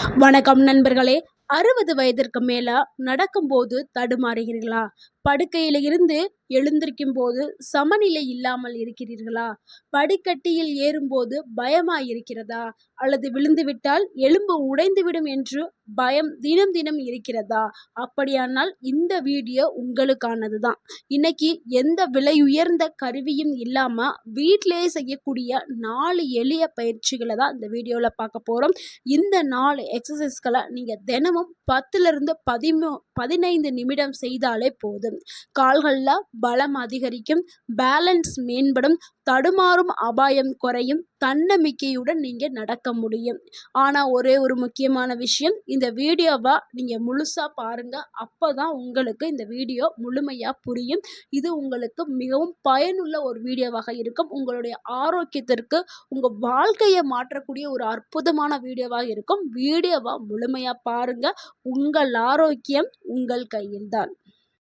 வணக்கம் நண்பர்களே. 60 வயதிற்கு மேல நடக்கும்போது தடுமாறுகிறீர்களா? படுக்கையில இருந்து எழுந்திருக்கும் போது சமநிலை இல்லாமல் இருக்கிறீர்களா? படிக்கட்டியில் ஏறும்போது பயமாய் இருக்கிறதா? அல்லது விழுந்துவிட்டால் எலும்பு உடைந்துவிடும் என்று பயம் தினம் தினம் இருக்கிறதா? அப்படியானால் இந்த வீடியோ உங்களுக்கானது தான். இன்னைக்கு எந்த விலையுயர்ந்த கருவியும் இல்லாம வீட்டிலேயே செய்யக்கூடிய 4 எளிய பயிற்சிகளை தான் இந்த வீடியோவில் பார்க்க போறோம். இந்த 4 எக்ஸசைஸ்களை நீங்க தினமும் 10லிருந்து 15 நிமிடம் செய்தாலே போதும். கால்களில் பலம் அதிகரிக்கும், பேலன்ஸ் மேம்படும், தடுமாறும் அபாயம் குறையும், தன்னம்பிக்கையுடன் நீங்க நடக்க முடியும். ஆனா ஒரே ஒரு முக்கியமான விஷயம், இந்த வீடியோவை நீங்க முழுசா பாருங்க. அப்பதான் உங்களுக்கு இந்த வீடியோ முழுமையா புரியும். இது உங்களுக்கு மிகவும் பயனுள்ள ஒரு வீடியோவாக இருக்கும். உங்களுடைய ஆரோக்கியத்திற்கு, உங்க வாழ்க்கையை மாற்றக்கூடிய ஒரு அற்புதமான வீடியோவாக இருக்கும். வீடியோவை முழுமையா பாருங்க. உங்கள் ஆரோக்கியம் உங்கள் கையில்தான்.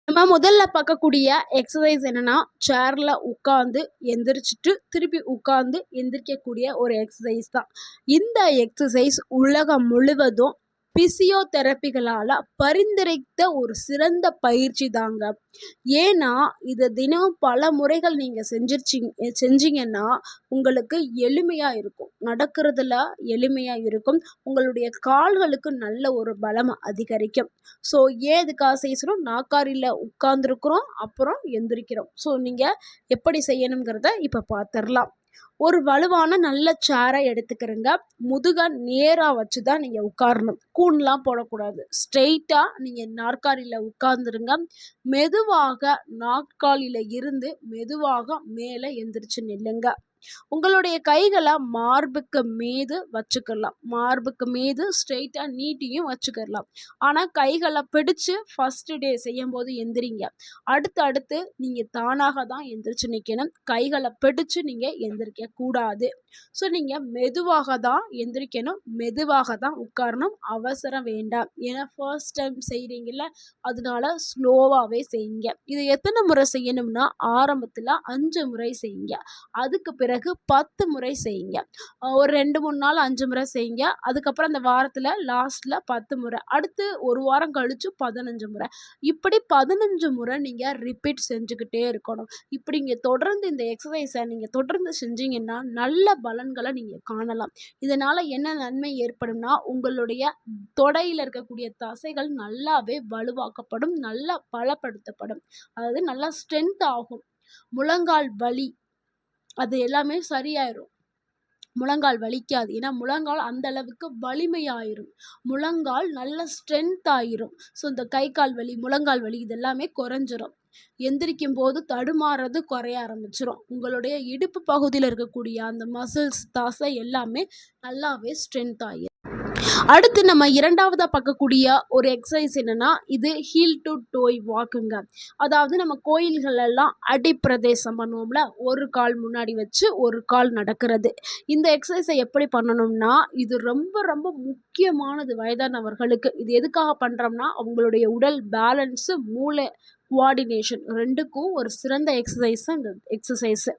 நம்ம முதல்ல பார்க்கக்கூடிய எக்ஸசைஸ் என்னன்னா, சேர்ல உட்காந்து எந்திரிச்சிட்டு திருப்பி உட்காந்து எந்திரிக்கக்கூடிய ஒரு எக்ஸசைஸ் தான். இந்த எக்ஸசைஸ் உலகம் முழுவதும் பிசியோதெரபிகளால் பரிந்துரைத்த ஒரு சிறந்த பயிற்சி தாங்க. ஏன்னா இது தினமும் பல முறைகள் நீங்கள் செஞ்சீங்கன்னா உங்களுக்கு எளிமையாக இருக்கும், நடக்கிறதுல எளிமையாக இருக்கும், உங்களுடைய கால்களுக்கு நல்ல ஒரு பலம் அதிகரிக்கும். ஸோ ஏன் இதுக்காக செய்யணும், நாற்காலியில் உட்கார்ந்துருக்குறோம் அப்புறம் எந்திரிக்கிறோம். ஸோ நீங்கள் எப்படி செய்யணுங்கிறத இப்போ பார்த்துடலாம். ஒரு வலுவான நல்ல சேரை எடுத்துக்கிறங்க. முதுக நேராக வச்சு தான் நீங்கள் உட்காரணும். கூன்லாம் போடக்கூடாது. ஸ்ட்ரெயிட்டாக நீங்கள் நாற்காலியில் உட்கார்ந்துருங்க. மெதுவாக நாற்காலியில் இருந்து மெதுவாக மேலே எந்திரிச்சு நில்லுங்க. உங்களுடைய கைகளை மார்புக்கு மீது வச்சுக்கலாம். மார்புக்கு மீது ஸ்ட்ரெயிட்டாக நீட்டியும் வச்சுக்கலாம். ஆனால் கைகளை பிடிச்சு ஃபர்ஸ்ட் டே செய்யும் போது எந்திரிங்க. அடுத்து நீங்கள் தானாக தான் எந்திரிச்சு நிற்கணும். கைகளை பிடிச்சு நீங்கள் எந்திரிக்க கூடாது. ஸோ நீங்கள் மெதுவாக தான் எந்திரிக்கணும், மெதுவாக தான் உட்காரணும். அவசரம் வேண்டாம். ஏன்னா ஃபர்ஸ்ட் டைம் செய்கிறீங்கள, அதனால ஸ்லோவாகவே செய்யுங்க. இது எத்தனை முறை செய்யணும்னா, ஆரம்பத்தில் 5 முறை செய்யுங்க. அதுக்கு பிறகு 10 முறை செய்யுங்க. ஒரு 2-3 நாள் 5 முறை செய்யுங்க. அதுக்கப்புறம் அந்த வாரத்தில் லாஸ்ட்டில் 10 முறை, அடுத்து ஒரு வாரம் கழிச்சு 15 முறை, இப்படி 15 முறை நீங்கள் ரிப்பீட் செஞ்சுக்கிட்டே இருக்கணும். இப்படி நீங்கள் தொடர்ந்து இந்த எக்ஸசைஸை நீங்கள் தொடர்ந்து செஞ்சீங்கன்னா நல்ல பலன்களை நீங்கள் காணலாம். இதனால் என்ன நன்மை ஏற்படும்னா, உங்களுடைய தொடையில் இருக்கக்கூடிய தசைகள் நல்லாவே வலுவாக்கப்படும், நல்லா பலப்படுத்தப்படும், அதாவது நல்லா ஸ்ட்ரென்த் ஆகும். முழங்கால் வலி அது எல்லாமே சரியாயிரும். முழங்கால் வலிக்காது. ஏன்னா முழங்கால் அந்த அளவுக்கு வலிமையாயிரும். முழங்கால் நல்ல ஸ்ட்ரென்த் ஆயிரும். ஸோ இந்த கை கால் வலி, முழங்கால் வலி இதெல்லாமே குறைஞ்சிரும். எந்திரிக்கும் போது தடுமாறது குறைய ஆரம்பிச்சிடும். உங்களுடைய இடுப்பு பகுதியில் இருக்கக்கூடிய அந்த மசில்ஸ், தசை எல்லாமே நல்லாவே ஸ்ட்ரென்த் ஆயிரும். அடுத்து நம்ம இரண்டாவதாக பார்க்கக்கூடிய ஒரு எக்ஸசைஸ் என்னன்னா, இது ஹீல் டு டோய் வாக்குங்க. அதாவது நம்ம கோயில்கள் எல்லாம் அடிப்பிரதேசம் பண்ணுவோம்ல, ஒரு கால் முன்னாடி வச்சு ஒரு கால் நடக்கிறது. இந்த எக்ஸசைஸை எப்படி பண்ணணும்னா, இது ரொம்ப ரொம்ப முக்கியமானது வயதானவர்களுக்கு. இது எதுக்காக பண்ணுறோம்னா, அவங்களுடைய உடல் பேலன்ஸு, மூளை கோஆர்டினேஷன் ரெண்டுக்கும் ஒரு சிறந்த எக்ஸசைஸ் தான் இந்த எக்ஸசைஸு.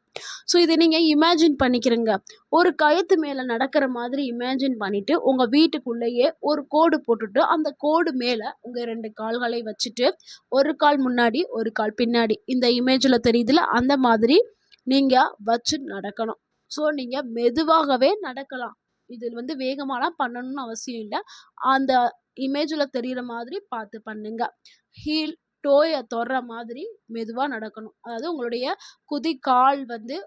ஸோ இதை நீங்கள் இமேஜின் பண்ணிக்கிறங்க. ஒரு கயத்து மேலே நடக்கிற மாதிரி இமேஜின் பண்ணிவிட்டு உங்கள் வீட்டுக்குள்ளேயே ஒரு கோடு போட்டுட்டு, அந்த கோடு மேலே உங்கள் 2 கால்களை வச்சுட்டு, ஒரு கால் முன்னாடி ஒரு கால் பின்னாடி, இந்த இமேஜில் தெரியுதுல அந்த மாதிரி நீங்கள் வச்சு நடக்கணும். ஸோ நீங்கள் மெதுவாகவே நடக்கலாம். இதில் வேகமாலாம் பண்ணணும்னு அவசியம் இல்லை. அந்த இமேஜில் தெரிகிற மாதிரி பார்த்து பண்ணுங்க. ஹீல் டோயை தொடுற மாதிரி மெதுவாக நடக்கணும். அதாவது உங்களுடைய குதிகால்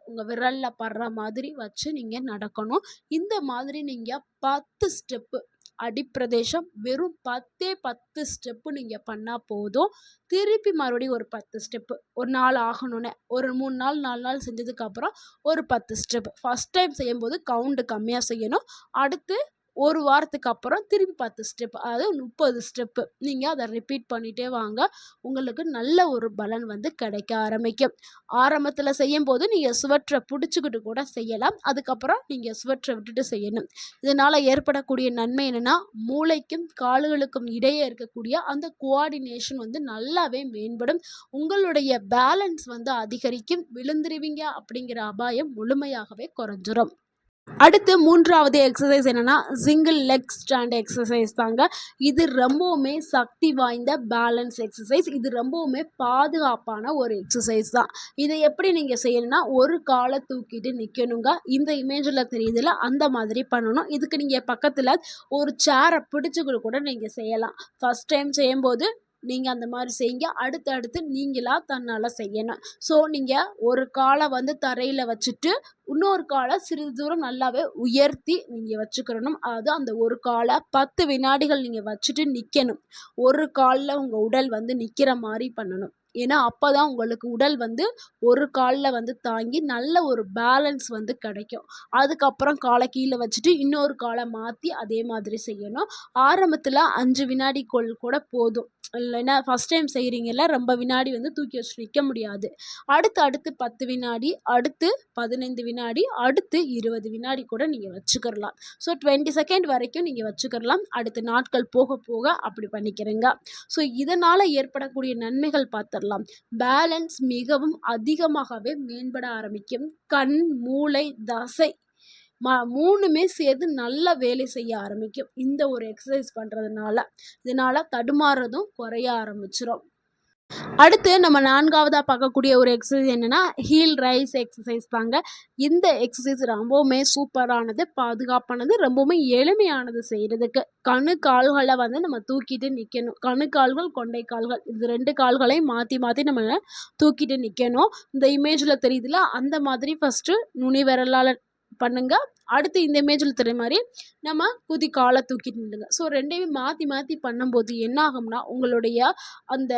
உங்கள் விரலில் படுற மாதிரி வச்சு நீங்கள் நடக்கணும். இந்த மாதிரி நீங்கள் 10 ஸ்டெப்பு, அடிப்பிரதேசம் வெறும் 10 ஸ்டெப்பு நீங்கள் பண்ணால் போதும். திருப்பி மறுபடியும் ஒரு 10 ஸ்டெப்பு, ஒரு நாள் ஆகணுன்னே ஒரு 3 நாள் 4 நாள் செஞ்சதுக்கப்புறம் ஒரு 10 ஸ்டெப்பு. ஃபஸ்ட் டைம் செய்யும்போது கவுண்டு கம்மியாக செய்யணும். அடுத்து ஒரு வாரத்துக்கு அப்புறம் திருப்பி 10 ஸ்டெப், அதாவது 30 ஸ்டெப்பு நீங்கள் அதை ரிப்பீட் பண்ணிகிட்டே வாங்க. உங்களுக்கு நல்ல ஒரு பலன் கிடைக்க ஆரம்பிக்கும். ஆரம்பத்தில் செய்யும்போது நீங்கள் சுவற்றை பிடிச்சிக்கிட்டு கூட செய்யலாம். அதுக்கப்புறம் நீங்கள் சுவற்றை விட்டுட்டு செய்யணும். இதனால் ஏற்படக்கூடிய நன்மை என்னென்னா, மூளைக்கும் கால்களுக்கும் இடையே இருக்கக்கூடிய அந்த கோஆர்டினேஷன் நல்லாவே மேம்படும். உங்களுடைய பேலன்ஸ் அதிகரிக்கும். விழுந்துருவீங்க அப்படிங்கிற அபாயம் முழுமையாகவே குறைஞ்சிரும். அடுத்து 3வது எக்ஸசைஸ் என்னன்னா, சிங்கிள் லெக் ஸ்டாண்ட் எக்ஸசைஸ் தாங்க. இது ரொம்பவுமே சக்தி வாய்ந்த பேலன்ஸ் எக்ஸசைஸ். இது ரொம்பவுமே பாதுகாப்பான ஒரு எக்ஸசைஸ் தான். இதை எப்படி நீங்க செய்யணும்னா, ஒரு கால தூக்கிட்டு நிக்கணுங்க. இந்த இமேஜ்ல தெரியுதுல்ல, அந்த மாதிரி பண்ணணும். இதுக்கு நீங்க பக்கத்துல ஒரு சேர பிடிச்சுக்கிட்டு கூட நீங்க செய்யலாம். ஃபர்ஸ்ட் டைம் செய்யும்போது நீங்க அந்த மாரி செய்யுங்க. அடுத்து நீங்களா தன்னால செய்யணும். ஸோ நீங்க ஒரு கால வந்து தரையில வச்சுட்டு, இன்னொரு கால சிறிது தூரம் நல்லாவே உயர்த்தி நீங்க வச்சுக்கிறணும். அதாவது அந்த ஒரு கால 10 வினாடிகள் நீங்க வச்சுட்டு நிக்கணும். ஒரு கால்ல உங்க உடல் வந்து நிக்கிற மாரி பண்ணணும். ஏன்னா, அப்பதான் உங்களுக்கு உடல் வந்து ஒரு கால்ல வந்து தாங்கி நல்ல ஒரு பேலன்ஸ் வந்து கிடைக்கும். அதுக்கப்புறம் கால கீழ வச்சுட்டு இன்னொரு கால மாத்தி அதே மாதிரி செய்யணும். ஆரம்பத்துல 5 வினாடிக்குள் கூட போதும். இல்லைன்னா ஃபர்ஸ்ட் டைம் செய்கிறீங்கல்ல, ரொம்ப வினாடி வந்து தூக்கி வச்சுட்டு நிற்க முடியாது. அடுத்து 10 வினாடி, அடுத்து 15 வினாடி, அடுத்து 20 வினாடி கூட நீங்கள் வச்சுக்கிறலாம். ஸோ 20 செகண்ட் வரைக்கும் நீங்கள் வச்சுக்கிறலாம். அடுத்த நாட்கள் போக போக அப்படி பண்ணிக்கிறேங்க. ஸோ இதனால் ஏற்படக்கூடிய நன்மைகள் பார்த்துடலாம். பேலன்ஸ் மிகவும் அதிகமாகவே மேம்பட ஆரம்பிக்கும். கண், மூளை, தசை 3மே சேர்ந்து நல்லா வேலை செய்ய ஆரம்பிக்கும். இந்த ஒரு எக்ஸசைஸ் பண்ணுறதுனால. இதனால தடுமாறுறதும் குறைய ஆரம்பிச்சிரும். அடுத்து நம்ம 4வதா பார்க்கக்கூடிய ஒரு எக்ஸசைஸ் என்னன்னா, ஹீல் ரைஸ் எக்ஸசைஸ் தாங்க. இந்த எக்ஸசைஸ் ரொம்பவுமே சூப்பரானது, பாதுகாப்பானது, ரொம்பவுமே எளிமையானது செய்றதுக்கு. கணு கால்கள வந்து நம்ம தூக்கிட்டு நிக்கணும். கணு கால்கள், கொண்டை கால்கள் இது 2 கால்களையும் மாத்தி மாத்தி நம்ம தூக்கிட்டு நிக்கணும். இந்த இமேஜ்ல தெரியுதுல்ல, அந்த மாதிரி ஃபர்ஸ்ட்டு நுனி விரலால பண்ணுங்க. அடுத்து இந்த இமேஜ்ல தெரிற மாரி நம்ம குதிகால தூக்கிட்டு நில்லுங்க. ஸோ 2யுமே மாத்தி மாத்தி பண்ணும்போது என்ன ஆகும்னா, உங்களுடைய அந்த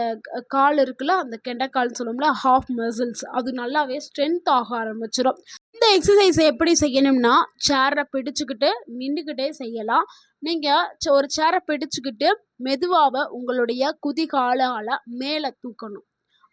கால் இருக்குல்ல, அந்த கெண்டைக்கால்னு சொல்லுவோம்ல, ஹாஃப் மசில்ஸ் அது நல்லாவே ஸ்ட்ரென்த் ஆக ஆரம்பிச்சிரும். இந்த எக்ஸசைஸ எப்படி செய்யணும்னா, சேர பிடிச்சுக்கிட்டு நின்னுக்கிட்டே செய்யலாம். நீங்க ஒரு சேர பிடிச்சுக்கிட்டு மெதுவாக உங்களுடைய குதிகாலால மேல தூக்கணும்.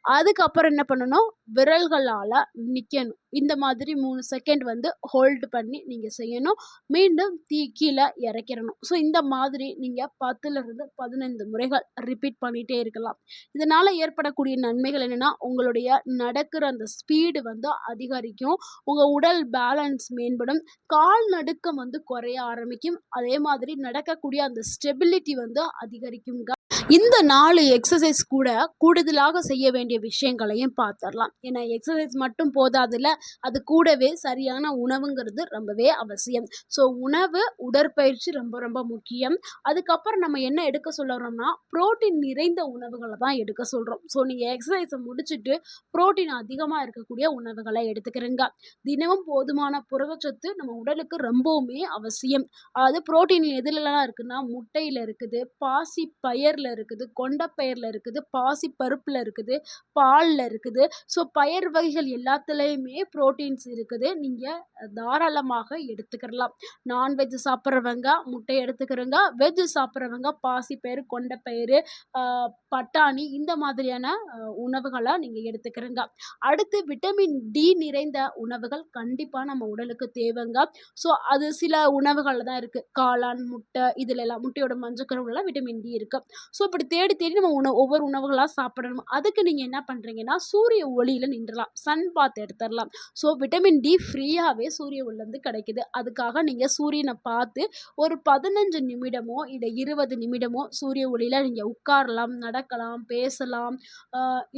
அதுக்கப்புறம் என்ன பண்ணணும், விரல்களால நிக்கணும். இந்த மாதிரி 3 செகண்ட் வந்து ஹோல்டு பண்ணி நீங்க செய்யணும். மீண்டும் கீழ இறக்கிறணும். ஸோ இந்த மாதிரி நீங்க 10லிருந்து 15 முறைகள் ரிப்பீட் பண்ணிட்டே இருக்கலாம். இதனால ஏற்படக்கூடிய நன்மைகள் என்னன்னா, உங்களுடைய நடக்கிற அந்த ஸ்பீடு வந்து அதிகரிக்கும். உங்க உடல் பேலன்ஸ் மேம்படும். கால் நடுக்கம் வந்து குறைய ஆரம்பிக்கும். அதே மாதிரி நடக்கக்கூடிய அந்த ஸ்டெபிலிட்டி வந்து அதிகரிக்குங்க. இந்த 4 எக்ஸசைஸ் கூட கூடுதலாக செய்ய வேண்டிய விஷயங்களையும் பார்த்துரலாம். ஏன்னா எக்ஸசைஸ் மட்டும் போதாதுல்ல, அது கூடவே சரியான உணவுங்கிறது ரொம்பவே அவசியம். ஸோ உணவு, உடற்பயிற்சி ரொம்ப ரொம்ப முக்கியம். அதுக்கப்புறம் நம்ம என்ன எடுக்க சொல்றோம்னா, புரோட்டீன் நிறைந்த உணவுகள தான் எடுக்க சொல்றோம். ஸோ நீங்க எக்ஸசைஸ முடிச்சுட்டு புரோட்டீன் அதிகமா இருக்கக்கூடிய உணவுகள எடுத்துக்கிறங்க. தினமும் போதுமான புரதச்சத்து நம்ம உடலுக்கு ரொம்பவுமே அவசியம். அது புரோட்டீன் எதுலலாம் இருக்குன்னா, முட்டையில இருக்குது, பாசி பயர்ல இருக்குது, கொண்டைப்பயிர்ல இருக்குது, பாசி பருப்புல இருக்குது, பால்ல இருக்குது. ஸோ பயறு வகைகள் எல்லாத்துலயுமே புரோட்டீன்ஸ் இருக்குது. நீங்க தாராளமாக எடுத்துக்கிறலாம். நான்வெஜ் சாப்பிட்றவங்க முட்டை எடுத்துக்கிறங்க. வெஜ் சாப்பிட்றவங்க பாசிப்பயிறு, கொண்டைப்பயிறு, அ பட்டாணி இந்த மாதிரியான உணவுகள நீங்க எடுத்துக்கிறங்க. அடுத்து விட்டமின் டி நிறைந்த உணவுகள் கண்டிப்பா நம்ம உடலுக்கு தேவைங்க. ஸோ அது சில உணவுகள்ல தான் இருக்கு. காளான், முட்டை இதுலலாம் முட்டையோட மஞ்சக்கருவுல விட்டமின் டி இருக்கு. ஸோ இப்படி தேடி தேடி நம்ம ஒவ்வொரு உணவுகளா சாப்பிடணும். அதுக்கு நீங்க என்ன பண்றீங்கன்னா, சூரிய ஒளியில நின்றலாம். சன் பாத் எடுத்துறலாம். ஸோ விட்டமின் டி ஃப்ரீயாவே சூரிய ஒளிலருந்து கிடைக்குது. அதுக்காக நீங்க சூரியன பார்த்து ஒரு 15 நிமிடமோ, இல்ல 20 நிமிடமோ சூரிய ஒளியில நீங்க உட்காரலாம், நடக்கலாம், பேசலாம்,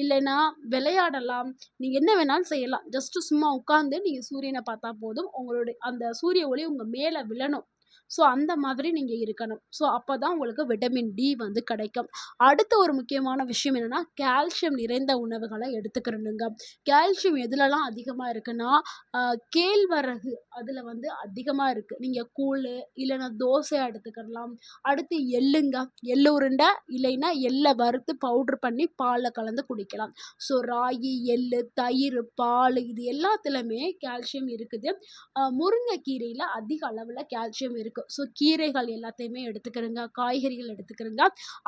இல்லைன்னா விளையாடலாம். நீங்க என்ன வேணாலும் செய்யலாம். ஜஸ்ட் சும்மா உட்கார்ந்து நீங்க சூரியன பார்த்தா போதும். உங்களுடைய அந்த சூரிய ஒளி உங்க மேல விழணும். ஸோ அந்த மாதிரி நீங்க இருக்கணும். ஸோ அப்பதான் உங்களுக்கு விட்டமின் டி வந்து கிடைக்கும். அடுத்த ஒரு முக்கியமான விஷயம் என்னன்னா, கால்சியம் நிறைந்த உணவுகள எடுத்துக்கிறணுங்க. கால்சியம் எதுலலாம் அதிகமா இருக்குன்னா, அ கேழ்வரகு அதுல வந்து அதிகமா இருக்கு. நீங்க கூழு இல்லைன்னா தோசையா எடுத்துக்கலாம். அடுத்து எள்ளுங்க. எள்ளு உருண்டை இல்லைன்னா எள்ள வறுத்து பவுடர் பண்ணி பால்ல கலந்து குடிக்கலாம். ஸோ ராகி, எள்ளு, தயிர், பால் இது எல்லாத்துலயுமே கால்சியம் இருக்குது. முருங்கைக்கீரையில அதிக அளவுல கால்சியம் இருக்கு. ஸோ கீரைகள் எல்லாத்தையுமே எடுத்துக்கிறங்க. காய்கறிகள் எடுத்துக்கிறங்க.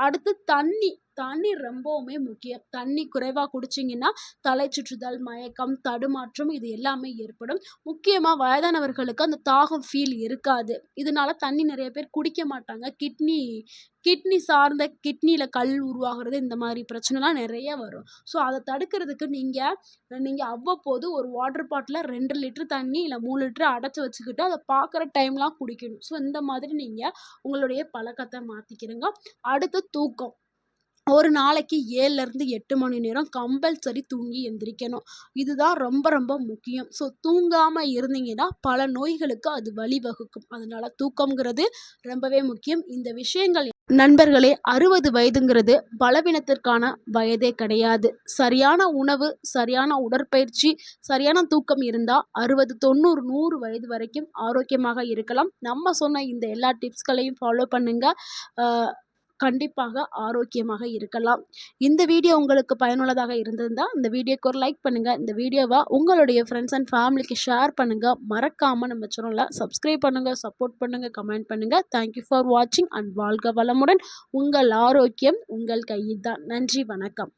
அடுத்து தண்ணி தண்ணீர் ரொம்பவுமே முக்கியம். தண்ணி குறைவா குடிச்சீங்கன்னா, தலை சுற்றுதல், மயக்கம், தடுமாற்றம் இது எல்லாமே ஏற்படும். முக்கியமா வயதானவர்களுக்கு அந்த தாகம் ஃபீல் இருக்காது. இதனால தண்ணி நெறைய பேர் குடிக்க மாட்டாங்க. கிட்னி கிட்னி சார்ந்த கிட்னில கல் உருவாகுறது இந்த மாரி பிரச்சனைலாம் நெறைய வரும். ஸோ அத தடுக்கிறதுக்கு நீங்க நீங்க அவ்வப்போது ஒரு வாட்டர் பாட்டில்ல 2 லிட்டர் தண்ணி இல்ல 3 லிட்டர் அடைச்சு வச்சுக்கிட்டு, அத பார்க்குற டைம்லாம் குடிக்கணும். ஸோ இந்த மாதிரி நீங்க உங்களுடைய பழக்கத்த மாத்திக்கிறங்க. அடுத்து தூக்கம். ஒரு நாளைக்கு 7லருந்து 8 மணி நேரம் கம்பல்சரி தூங்கி எந்திரிக்கணும். இதுதான் ரொம்ப ரொம்ப முக்கியம். ஸோ தூங்காம இருந்தீங்கன்னா, பல நோய்களுக்கு அது வழிவகுக்கும். அதனால தூக்கம்ங்கிறது ரொம்பவே முக்கியம். இந்த விஷயங்கள் நண்பர்களே 60 வயதுங்கிறது பலவீனத்திற்கான வயதே கிடையாது. சரியான உணவு, சரியான உடற்பயிற்சி, சரியான தூக்கம் இருந்தா 60, 90, 100 வயது வரைக்கும் ஆரோக்கியமாக இருக்கலாம். நம்ம சொன்ன இந்த எல்லா டிப்ஸ்களையும் ஃபாலோ பண்ணுங்க. அ கண்டிப்பாக ஆரோக்கியமாக இருக்கலாம். இந்த வீடியோ உங்களுக்கு பயனுள்ளதாக இருந்திருந்தா, இந்த வீடியோக்கு ஒரு லைக் பண்ணுங்க. இந்த வீடியோவ உங்களுடைய ஃப்ரெண்ட்ஸ் அண்ட் ஃபேமிலிக்கு ஷேர் பண்ணுங்க. மறக்காம நம்ம சேனல சப்ஸ்கிரைப் பண்ணுங்க, சப்போர்ட் பண்ணுங்க, கமெண்ட் பண்ணுங்க. தேங்க் யூ ஃபார் வாட்சிங் அண்ட் வாழ்க வளமுடன். உங்கள் ஆரோக்கியம் உங்கள் கையில் தான். நன்றி, வணக்கம்.